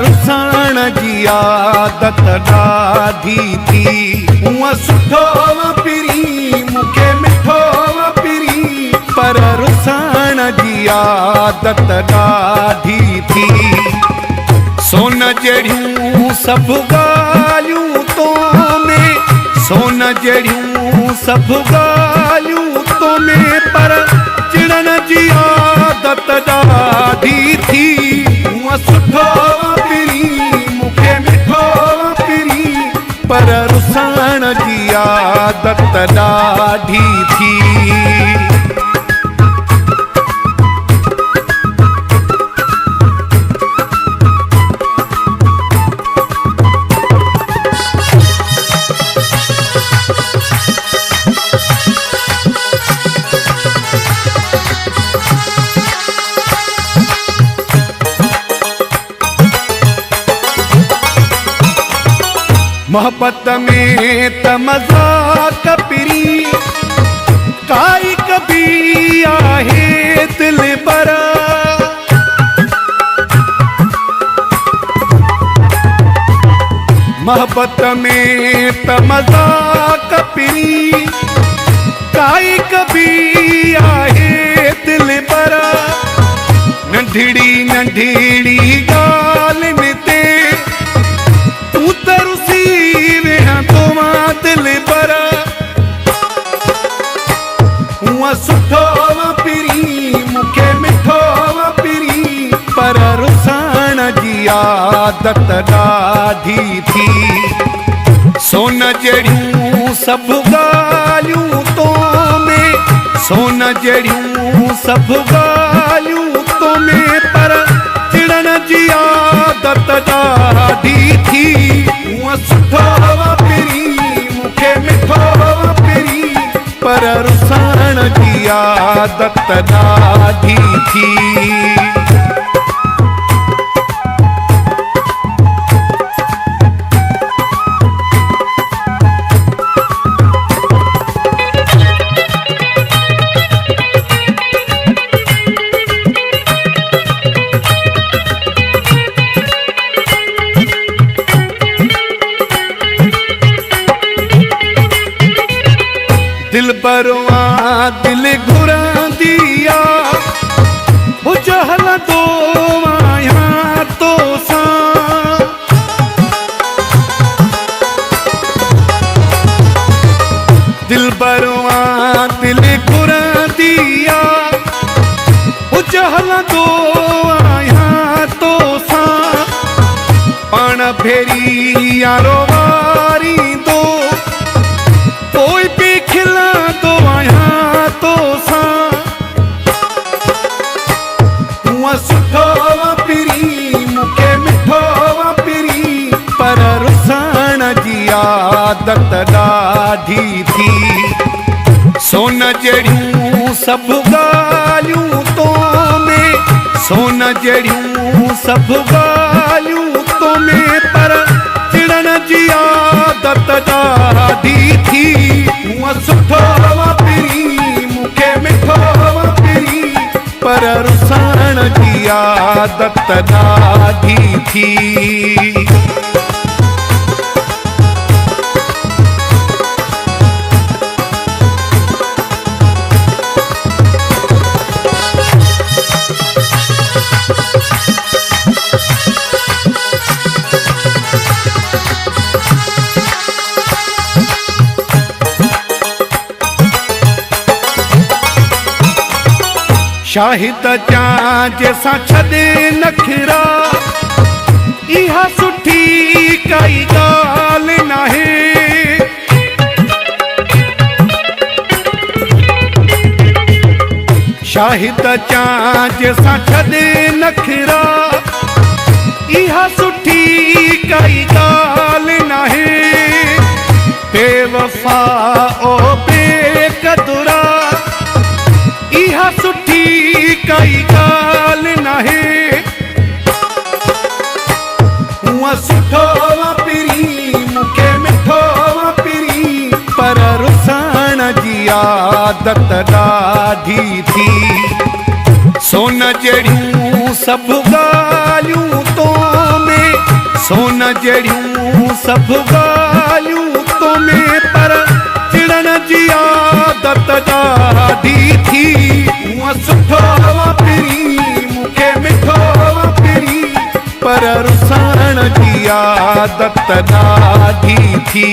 रुसण जी आदत ॾाढी थी। हूअं सुठो पिरी मूंखे मिठो पिरी, पर रुसण जी आदत ॾाढी थी। सोन जहिड़ियूं सभु ॻाल्हियूं तो में, सोन जहिड़ियूं सभु ॻाल्हियूं तो में, पर चिड़न जी आदत ॾाढी थी। हूअं सुठो पिरी मूंखे मिठो पिरी, पर रुसण जी आदत ॾाढी थी। मोहब्बत में त मज़ाक पिरी, काई कभी आहे दिल बरा। मोहब्बत में त मज़ाक पिरी, काई कभी आहे दिल बरा। नंढड़ी नंढड़ी ॻाल्हि ते तूं त रुसी वेहां तो मां दिल बरा। हूअं सुठो पिरी मूंखे मिठो पिरी, पर रुसण जी आदत ॾाढी थी। सोन जहिड़ियूं सभु ॻाल्हियूं तो में, सोन जहिड़ियूं सभु ॻाल्हियूं तो में, पर चिड़न जी आदत ॾाढी थी। हूअं सुठो पिरी मूंखे मिठो पिरी, पर रुसण जी आदत ॾाढी थी। दिल बरवा दिल घुरंदी आ, हुज हलंदो आहियां तो सां। दिल बरवा दिल घुरंदी आ, हुज हलंदो आहियां तो सां। पाण भेरी यारो वारींदो, कोई बि खिलंदो आहियां तो सां। हूअं सुठो पिरी मूंखे मिठो पिरी, पर रुसण जी आदत ॾाढी थी। सोन जहिड़ियूं सभु ॻाल्हियूं तो में, सोन जहिड़ियूं सभु ॻाल्हियूं तो में, पर चिड़न जी आदत ॾाढी थी। हूअं सुठो पिरी मूंखे मिठो पिरी, पर रुसण जी आदत ॾाढी थी। शाहिद जां जैसां छॾे नखरा, इहा सुठी काई ॻाल्हि नाहे। शाहिद जां जैसां छॾे नखरा, इहा सुठी काई ॻाल्हि नाहे। बेवफा ओ बेक़दुरा, इहा सुठी काई ॻाल्हि नाहे। हूअं सुठो पिरी मूंखे मिठो पिरी, पर रुसण जी आदत ॾाढी थी। सोन जहिड़ियूं सभु ॻाल्हियूं तो में, सोन जहिड़ियूं सभु ॻाल्हियूं तो में पर चिड़न जी आदत ॾाढी थी। हूअं सुठो वापिरी मूंखे मिठो वापिरी पर रुसण जी आदत ॾाढी थी।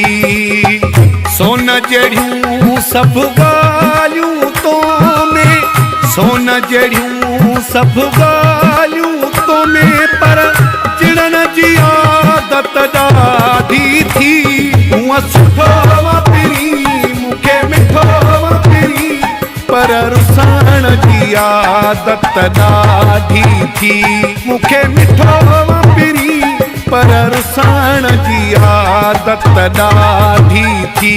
सोन जहिड़ियूं सभु ॻाल्हियूं तो में सोन जहिड़ियूं सभु ॻाल्हियूं तो में पर चिड़न जी आदत ॾाढी थी। हूअं सुठो वापिरी मूंखे मिठो वापिरी पर रुसण जी आदत ॾाढी थी। मूंखे मिठो वापिरी पर रुसण जी आदत ॾाढी थी।